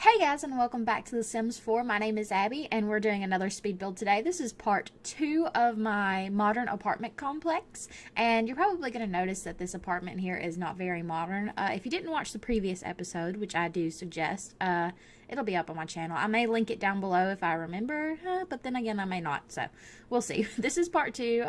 Hey guys, and welcome back to The Sims 4. My name is Abby and we're doing another speed build today. This is part 2 of my modern apartment complex, and you're probably going to notice that this apartment here is not very modern. If you didn't watch the previous episode, which I do suggest, it'll be up on my channel. I may link it down below if I remember, but then again I may not, so we'll see. This is part 2.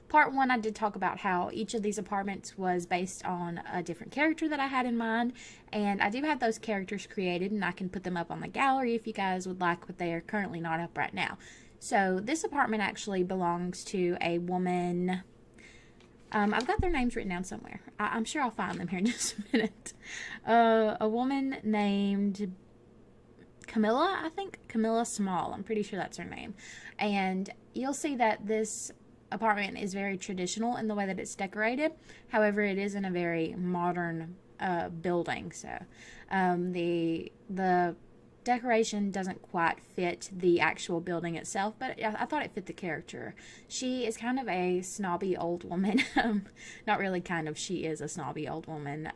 Part 1 I did talk about how each of these apartments was based on a different character that I had in mind, and I do have those characters created and I can put them up on the gallery if you guys would like, but they are currently not up right now. So this apartment actually belongs to a woman. I've got their names written down somewhere. I'm sure I'll find them here in just a minute. A woman named Camilla, I think. Camilla Small. I'm pretty sure that's her name. And you'll see that this apartment is very traditional in the way that it's decorated. However, it is in a very modern building. So the decoration doesn't quite fit the actual building itself, but I thought it fit the character. She is kind of a snobby old woman. Not really kind of, she is a snobby old woman.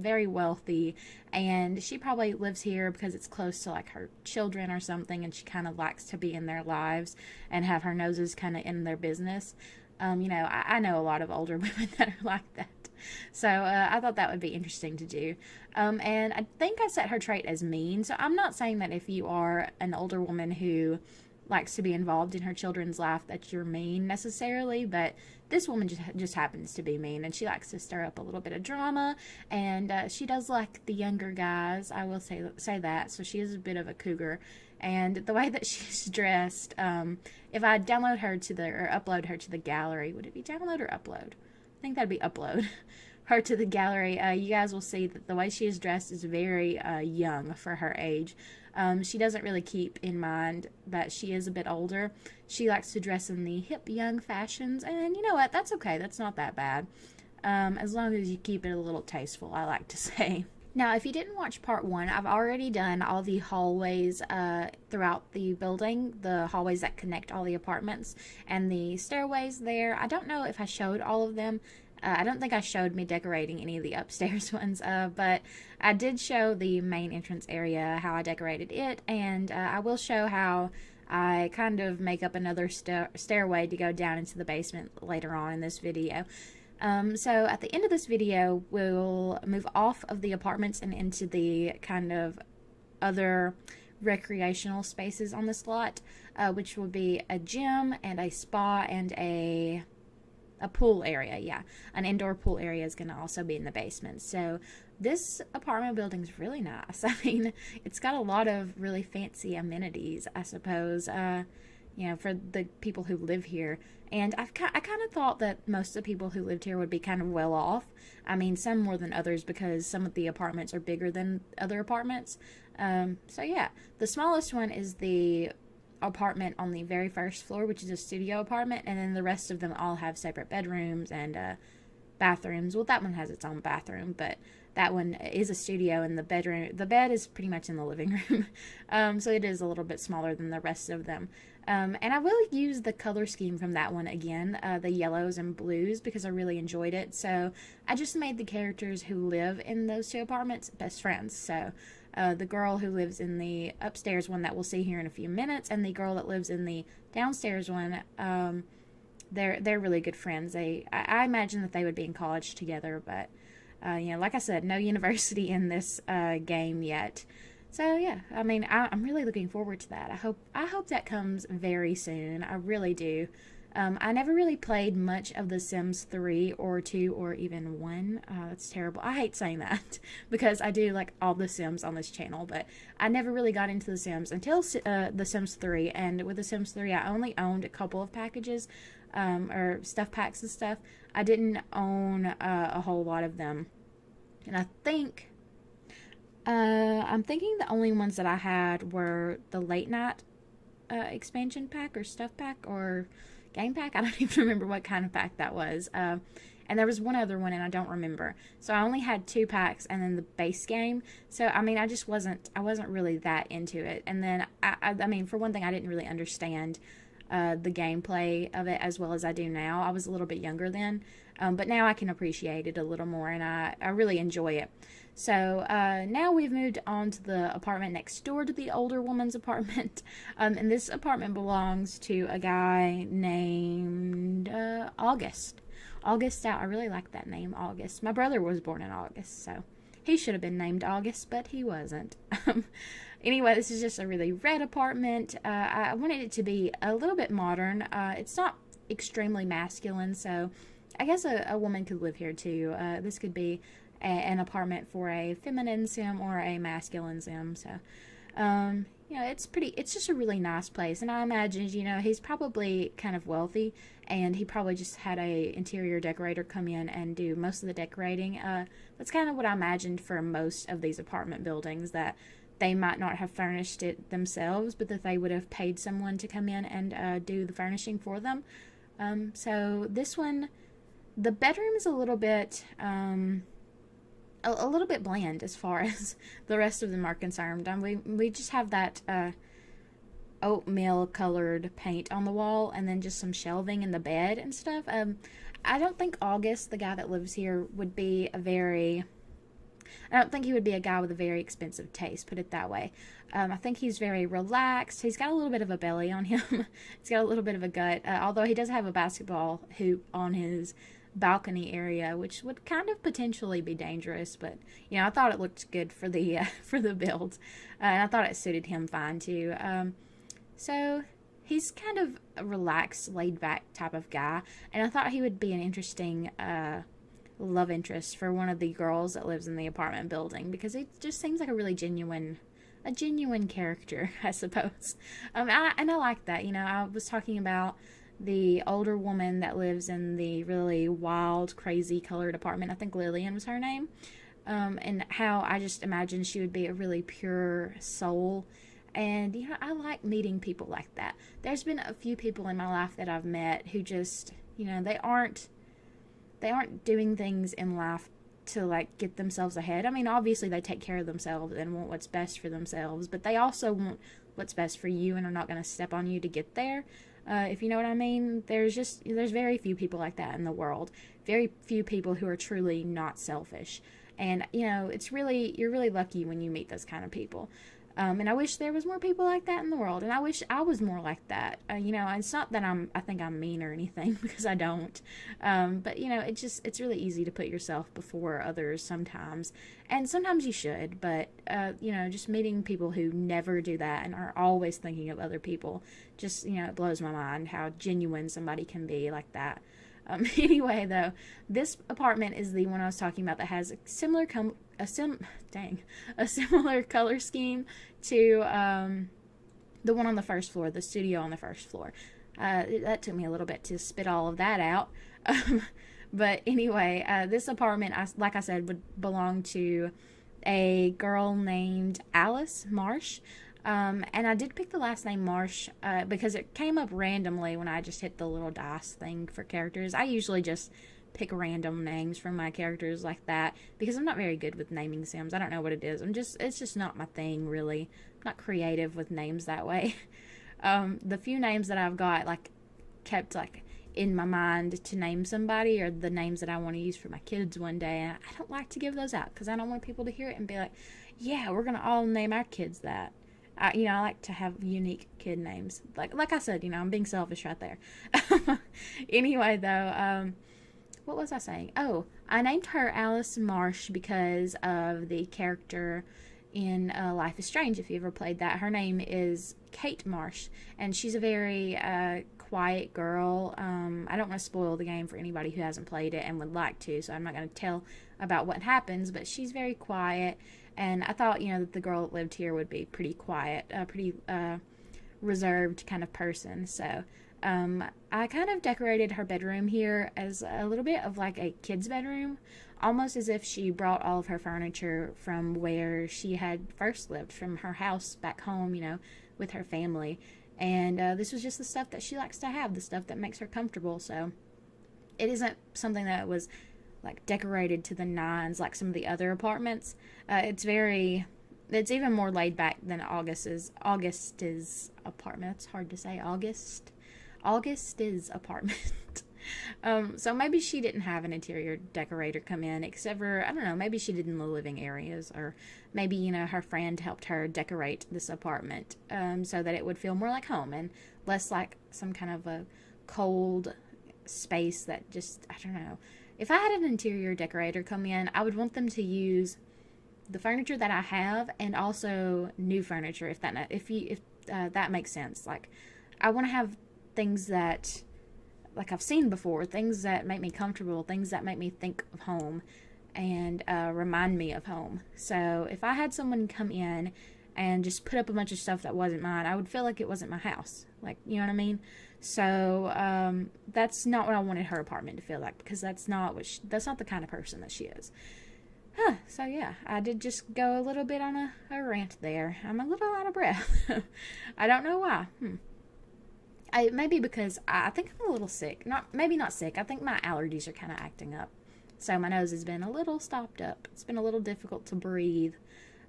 Very wealthy, and she probably lives here because it's close to like her children or something, and she kind of likes to be in their lives and have her noses kind of in their business. You know, I know a lot of older women that are like that. So I thought that would be interesting to do. And I think I set her trait as mean. So I'm not saying that if you are an older woman who likes to be involved in her children's life that you're mean necessarily, but this woman just happens to be mean, and she likes to stir up a little bit of drama, and she does like the younger guys, I will say that. So she is a bit of a cougar, and the way that she's dressed, if I download her to or upload her to the gallery, would it be download or upload? I think that'd be upload her to the gallery. You guys will see that the way she is dressed is very young for her age. She doesn't really keep in mind that she is a bit older. She likes to dress in the hip young fashions, and you know what, that's okay, that's not that bad, as long as you keep it a little tasteful, I like to say. Now, if you didn't watch part 1, I've already done all the hallways throughout the building, the hallways that connect all the apartments, and the stairways there. I don't know if I showed all of them. I don't think I showed me decorating any of the upstairs ones, but I did show the main entrance area, how I decorated it, and I will show how I kind of make up another stairway to go down into the basement later on in this video. So at the end of this video, we'll move off of the apartments and into the kind of other recreational spaces on this lot, which will be a gym and a spa and a pool area. Yeah, an indoor pool area is going to also be in the basement. So this apartment building is really nice. I mean, it's got a lot of really fancy amenities, I suppose, you know, for the people who live here. And I kind of thought that most of the people who lived here would be kind of well off. I mean, some more than others, because some of the apartments are bigger than other apartments. So yeah, the smallest one is the apartment on the very first floor, which is a studio apartment, and then the rest of them all have separate bedrooms and bathrooms. Well, that one has its own bathroom, but that one is a studio, and the bed is pretty much in the living room. So it is a little bit smaller than the rest of them. And I will use the color scheme from that one again, the yellows and blues, because I really enjoyed it. So I just made the characters who live in those two apartments best friends. So the girl who lives in the upstairs one that we'll see here in a few minutes, and the girl that lives in the downstairs one, they're really good friends. I imagine that they would be in college together, but you know, like I said, no university in this game yet. So yeah, I mean, I'm really looking forward to that. I hope that comes very soon. I really do. I never really played much of The Sims 3 or 2 or even 1. That's terrible. I hate saying that because I do like all the Sims on this channel, but I never really got into The Sims until The Sims 3. And with The Sims 3, I only owned a couple of packages, or stuff packs and stuff. I didn't own a whole lot of them. And I think I'm thinking the only ones that I had were the late night expansion pack or stuff pack or game pack. I don't even remember what kind of pack that was. And there was one other one and I don't remember. So I only had 2 packs and then the base game. So I mean, I wasn't really that into it. And then I mean, for one thing, I didn't really understand the gameplay of it as well as I do now. I was a little bit younger then, but now I can appreciate it a little more, and I really enjoy it. So now we've moved on to the apartment next door to the older woman's apartment. And this apartment belongs to a guy named August. August out. I really like that name, August. My brother was born in August, so he should have been named August, but he wasn't. Anyway, this is just a really red apartment. I wanted it to be a little bit modern. It's not extremely masculine, so I guess a woman could live here too. This could be an apartment for a feminine sim or a masculine sim. So, it's just a really nice place. And I imagine, he's probably kind of wealthy, and he probably just had a interior decorator come in and do most of the decorating. That's kind of what I imagined for most of these apartment buildings, that they might not have furnished it themselves, but that they would have paid someone to come in and do the furnishing for them. So this one, the bedroom is a little bit bland as far as the rest of them are concerned. We just have that oatmeal colored paint on the wall, and then just some shelving in the bed and stuff. I don't think August, the guy that lives here, would be I don't think he would be a guy with a very expensive taste, put it that way. I think he's very relaxed. He's got a little bit of a belly on him. He's got a little bit of a gut, although he does have a basketball hoop on his balcony area, which would kind of potentially be dangerous, but I thought it looked good for the for the build, and I thought it suited him fine too. So he's kind of a relaxed, laid-back type of guy, and I thought he would be an interesting love interest for one of the girls that lives in the apartment building, because it just seems like a really genuine character, I suppose. And I like that. I was talking about the older woman that lives in the really wild, crazy colored apartment. I think Lillian was her name. And how I just imagined she would be a really pure soul. And, I like meeting people like that. There's been a few people in my life that I've met who just, they aren't doing things in life to, like, get themselves ahead. I mean, obviously they take care of themselves and want what's best for themselves, but they also want what's best for you and are not going to step on you to get there. If you know what I mean. There's very few people like that in the world. Very few people who are truly not selfish. And, you're really lucky when you meet those kind of people. And I wish there was more people like that in the world. And I wish I was more like that. It's not that I think I'm mean or anything, because I don't. But, it's really easy to put yourself before others sometimes. And sometimes you should. But, just meeting people who never do that and are always thinking of other people, just, it blows my mind how genuine somebody can be like that. Anyway, though, this apartment is the one I was talking about that has a similar color scheme to the one on the first floor, the studio on the first floor. That took me a little bit to spit all of that out. But anyway, this apartment, like I said, would belong to a girl named Alice Marsh. And I did pick the last name Marsh because it came up randomly when I just hit the little dice thing for characters. I usually just pick random names from my characters like that because I'm not very good with naming sims. I don't know what it is. It's just not my thing, really. I'm not creative with names that way. The few names that I've got, kept, in my mind to name somebody are the names that I want to use for my kids one day. And I don't like to give those out because I don't want people to hear it and be like, yeah, we're going to all name our kids that. I like to have unique kid names. Like I said, I'm being selfish right there. Anyway, though, what was I saying? Oh, I named her Alice Marsh because of the character in Life is Strange, if you ever played that. Her name is Kate Marsh, and she's a very quiet girl. I don't want to spoil the game for anybody who hasn't played it and would like to, so I'm not going to tell about what happens, but she's very quiet. And I thought, that the girl that lived here would be pretty quiet, pretty reserved kind of person. So I kind of decorated her bedroom here as a little bit of like a kid's bedroom, almost as if she brought all of her furniture from where she had first lived, from her house back home, with her family. And this was just the stuff that she likes to have, the stuff that makes her comfortable. So it isn't something that was decorated to the nines like some of the other apartments. It's even more laid back than August's apartment. It's hard to say, August. August's apartment. So maybe she didn't have an interior decorator come in, except for, I don't know, maybe she did in the living areas, or maybe, you know, her friend helped her decorate this apartment, so that it would feel more like home and less like some kind of a cold space that just, I don't know. If I had an interior decorator come in, I would want them to use the furniture that I have and also new furniture, if that makes sense. Like, I want to have things that, like, I've seen before, things that make me comfortable, things that make me think of home and remind me of home. So if I had someone come in and just put up a bunch of stuff that wasn't mine, I would feel like it wasn't my house. Like, you know what I mean? So that's not what I wanted her apartment to feel like, because that's not the kind of person that she is. So yeah, I did just go a little bit on a rant there. I'm a little out of breath. I don't know why. Maybe because I think I'm a little sick. Maybe not sick. I think my allergies are kind of acting up. So my nose has been a little stopped up. It's been a little difficult to breathe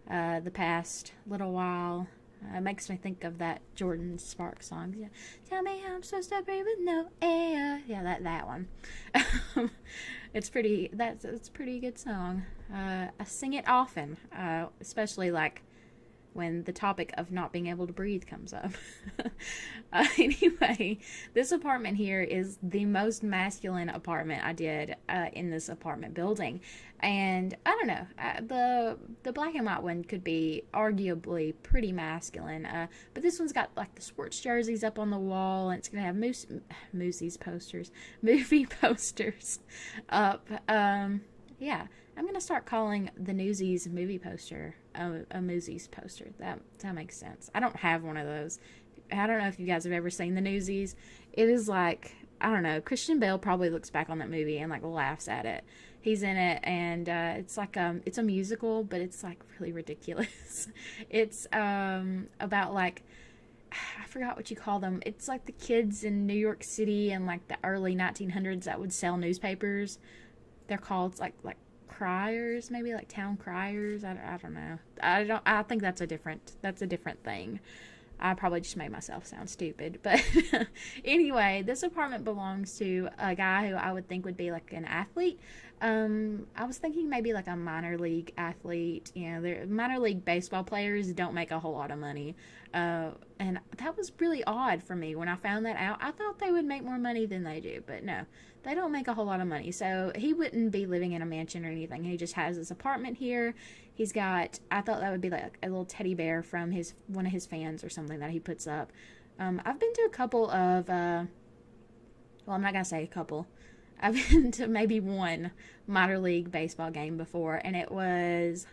the past little while. It makes me think of that Jordan Sparks song. Yeah. Tell me how I'm supposed to breathe with no air. Yeah, that one. It's a pretty good song. I sing it often, especially like when the topic of not being able to breathe comes up. Anyway, this apartment here is the most masculine apartment I did in this apartment building. And I don't know, the black and white one could be arguably pretty masculine, but this one's got like the sports jerseys up on the wall, and it's gonna have movie posters up. Yeah, I'm gonna start calling the Newsies movie poster a Newsies poster. That makes sense. I don't have one of those. I don't know if you guys have ever seen the Newsies. It is like, I don't know, Christian Bale probably looks back on that movie and like laughs at it. He's in it, and it's like it's a musical, but it's like really ridiculous. It's about like, I forgot what you call them. It's like the kids in New York City in like the early 1900s that would sell newspapers. They're called like criers, maybe like town criers. I don't know. I think that's a different thing. I probably just made myself sound stupid. But anyway, this apartment belongs to a guy who I would think would be like an athlete. I was thinking maybe like a minor league athlete. You know, minor league baseball players don't make a whole lot of money. And that was really odd for me when I found that out. I thought they would make more money than they do, but no, they don't make a whole lot of money. So he wouldn't be living in a mansion or anything. He just has this apartment here. He's got, I thought that would be like a little teddy bear from one of his fans or something that he puts up. I've been to a couple of, well, I'm not going to say a couple. I've been to maybe one minor league baseball game before, and it was,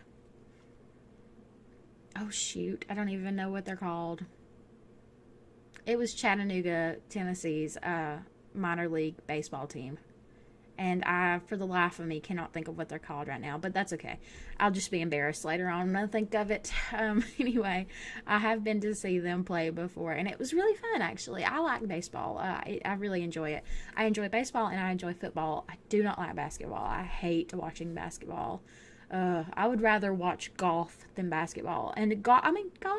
oh shoot, I don't even know what they're called. It was Chattanooga, Tennessee's minor league baseball team. And I, for the life of me, cannot think of what they're called right now, but that's okay. I'll just be embarrassed later on when I think of it. Anyway, I have been to see them play before, and it was really fun, actually. I like baseball. I really enjoy it. I enjoy baseball, and I enjoy football. I do not like basketball. I hate watching basketball. I would rather watch golf than basketball. And golf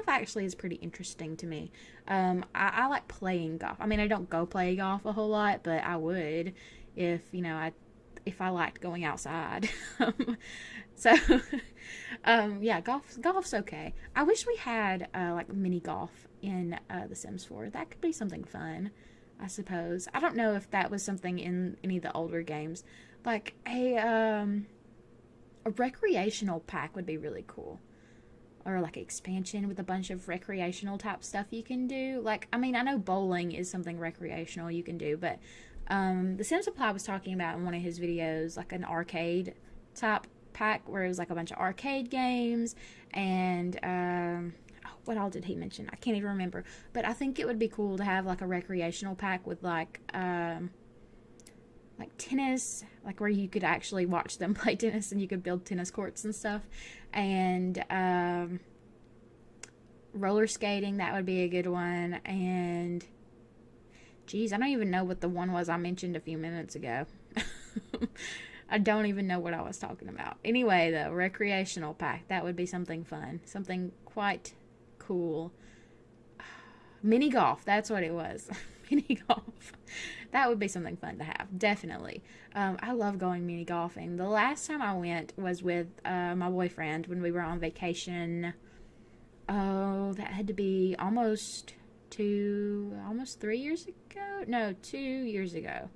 actually is pretty interesting to me. I like playing golf. I mean, I don't go play golf a whole lot, but I would if, you know, if I liked going outside. So, yeah, golf's okay. I wish we had, like, mini golf in, The Sims 4. That could be something fun, I suppose. I don't know if that was something in any of the older games. Like, a recreational pack would be really cool. Or, like, expansion with a bunch of recreational type stuff you can do. Like, I mean, I know bowling is something recreational you can do, but the Sim Supply was talking about in one of his videos, like an arcade type pack where it was like a bunch of arcade games and what all did he mention? I can't even remember, but I think it would be cool to have like a recreational pack with like tennis, like where you could actually watch them play tennis and you could build tennis courts and stuff, and roller skating, that would be a good one. And geez, I don't even know what the one was I mentioned a few minutes ago. I don't even know what I was talking about. Anyway, the recreational pack, that would be something fun. Something quite cool. Mini golf, that's what it was. mini golf. That would be something fun to have, definitely. I love going mini golfing. The last time I went was with my boyfriend when we were on vacation. Oh, that had to be almost 3 years ago? No, 2 years ago.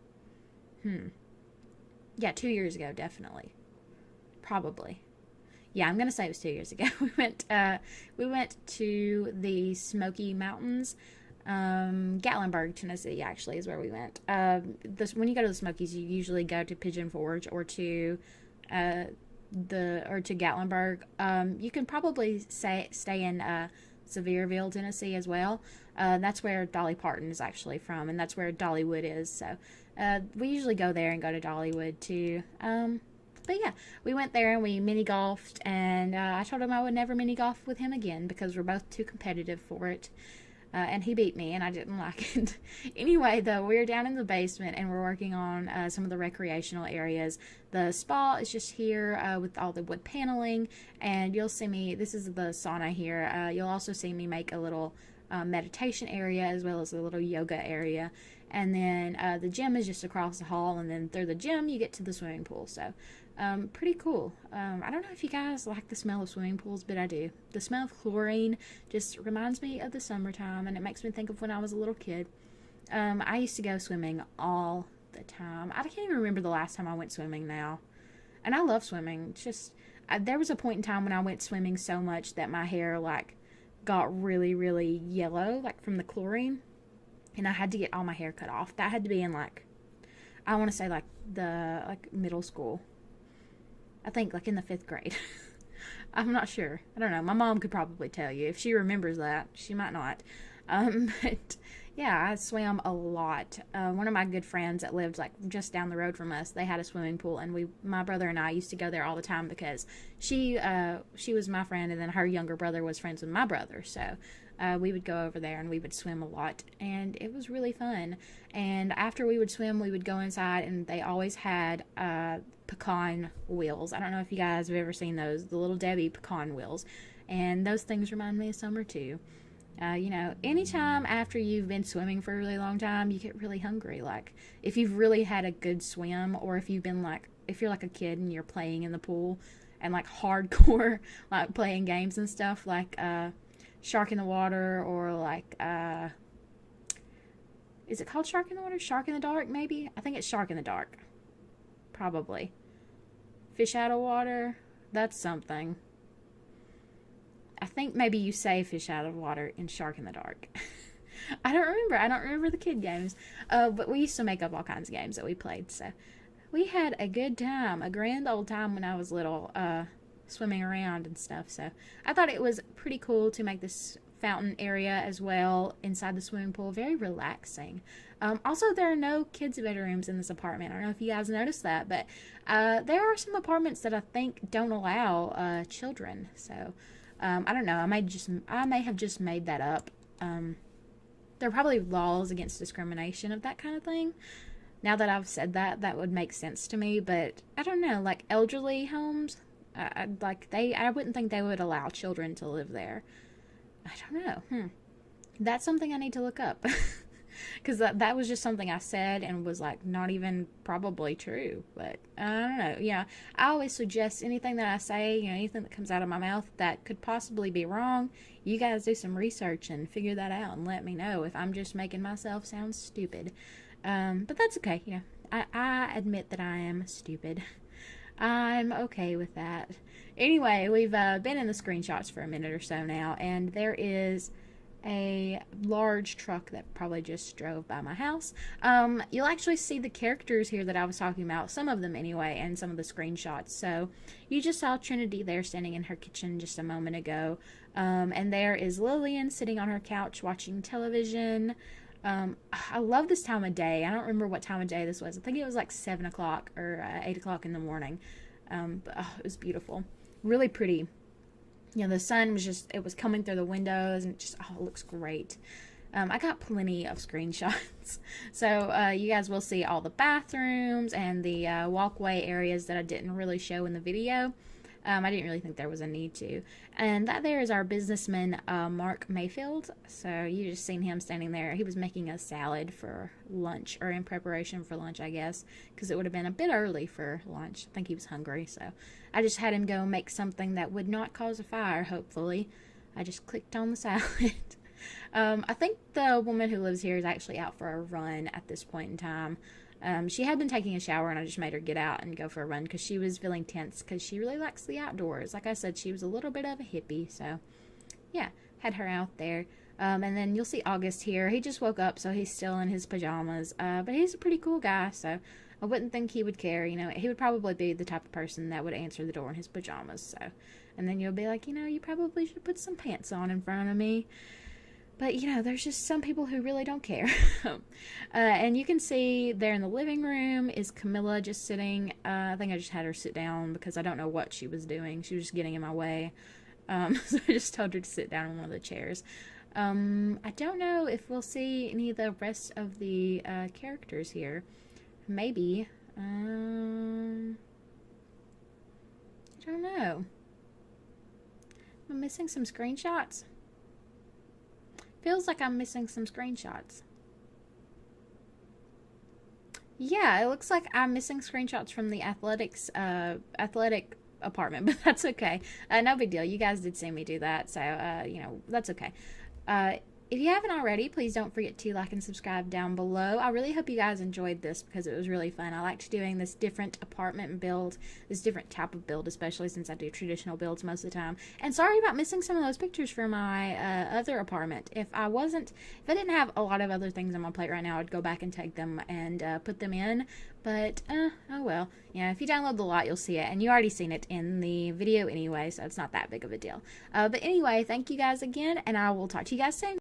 Yeah, 2 years ago, definitely. Probably. Yeah, I'm gonna say it was 2 years ago. We went to the Smoky Mountains. Gatlinburg, Tennessee, actually, is where we went. When you go to the Smokies, you usually go to Pigeon Forge or to Gatlinburg. You can probably stay in Sevierville, Tennessee, as well. That's where Dolly Parton is actually from, and that's where Dollywood is. So we usually go there and go to Dollywood too. But yeah, we went there and we mini golfed, and I told him I would never mini golf with him again because we're both too competitive for it. And he beat me, and I didn't like it. Anyway, though, we're down in the basement, and we're working on some of the recreational areas. The spa is just here with all the wood paneling, and you'll see me, this is the sauna here. You'll also see me make a little meditation area as well as a little yoga area. And then the gym is just across the hall, and then through the gym, you get to the swimming pool. So, pretty cool. I don't know if you guys like the smell of swimming pools, but I do. The smell of chlorine just reminds me of the summertime, and it makes me think of when I was a little kid. I used to go swimming all the time. I can't even remember the last time I went swimming now. And I love swimming. It's just, there was a point in time when I went swimming so much that my hair, got really, really yellow, from the chlorine. And I had to get all my hair cut off. That had to be in, I want to say, middle school. I think, in the 5th grade. I'm not sure. I don't know. My mom could probably tell you. If she remembers that, she might not. But, yeah, I swam a lot. One of my good friends that lived, just down the road from us, they had a swimming pool, and my brother and I used to go there all the time because she was my friend, and then her younger brother was friends with my brother, so we would go over there and we would swim a lot, and it was really fun. And after we would swim, we would go inside, and they always had pecan wheels. I don't know if you guys have ever seen those, the Little Debbie pecan wheels, and those things remind me of summer too. Anytime after you've been swimming for a really long time, you get really hungry. If you've really had a good swim, or if you've been if you're a kid and you're playing in the pool and hardcore, playing games and stuff, Shark in the Water, or is it called Shark in the Water? Shark in the Dark, maybe? I think it's Shark in the Dark. Probably. Fish out of water? That's something. I think maybe you say Fish out of water in Shark in the Dark. I don't remember the kid games. But we used to make up all kinds of games that we played. So we had a good time, a grand old time when I was little, swimming around and stuff. So I thought it was pretty cool to make this fountain area as well inside the swimming pool. Very relaxing. Also, there are no kids' bedrooms in this apartment. I don't know if you guys noticed that, but there are some apartments that I think don't allow children. So I don't know. I may have just made that up. There are probably laws against discrimination of that kind of thing. Now that I've said that, that would make sense to me. But I don't know. Elderly homes, I wouldn't think they would allow children to live there. I don't know. That's something I need to look up. Because that was just something I said and was not even probably true. But I don't know. Yeah, I always suggest anything that I say, anything that comes out of my mouth that could possibly be wrong. You guys do some research and figure that out and let me know if I'm just making myself sound stupid. But that's okay. I admit that I am stupid. I'm okay with that. Anyway, we've been in the screenshots for a minute or so now, and there is a large truck that probably just drove by my house. You'll actually see the characters here that I was talking about, some of them anyway, and some of the screenshots. So you just saw Trinity there standing in her kitchen just a moment ago, and there is Lillian sitting on her couch watching television. I love this time of day. I don't remember what time of day this was. I think it was 7 o'clock or 8 o'clock in the morning. But it was beautiful. Really pretty. The sun was it was coming through the windows, and it looks great. I got plenty of screenshots. So you guys will see all the bathrooms and the walkway areas that I didn't really show in the video. I didn't really think there was a need to. And that there is our businessman, Mark Mayfield. So you just seen him standing there. He was making a salad for lunch, or in preparation for lunch, I guess, because it would have been a bit early for lunch. I think he was hungry, so I just had him go make something that would not cause a fire, hopefully. I just clicked on the salad. I think the woman who lives here is actually out for a run at this point in time. She had been taking a shower, and I just made her get out and go for a run because she was feeling tense because she really likes the outdoors. Like I said, she was a little bit of a hippie, so yeah, had her out there. And then you'll see August here. He just woke up, so he's still in his pajamas, but he's a pretty cool guy, so I wouldn't think he would care. You know, he would probably be the type of person that would answer the door in his pajamas, so. And then you'll be like, you know, you probably should put some pants on in front of me. But, you know, there's just some people who really don't care. And you can see there in the living room is Camilla just sitting. I think I just had her sit down because I don't know what she was doing. She was just getting in my way. So I just told her to sit down in one of the chairs. I don't know if we'll see any of the rest of the characters here. Maybe. I don't know. I'm missing some screenshots. Feels like I'm missing some screenshots. Yeah, it looks like I'm missing screenshots from the athletic apartment, but that's okay. No big deal. You guys did see me do that, so, you know, that's okay. If you haven't already, please don't forget to like and subscribe down below. I really hope you guys enjoyed this because it was really fun. I liked doing this different apartment build, this different type of build, especially since I do traditional builds most of the time. And sorry about missing some of those pictures for my other apartment. If I didn't have a lot of other things on my plate right now, I'd go back and take them and put them in. But, oh well. You know, if you download the lot, you'll see it. And you already seen it in the video anyway, so it's not that big of a deal. But anyway, thank you guys again, and I will talk to you guys soon.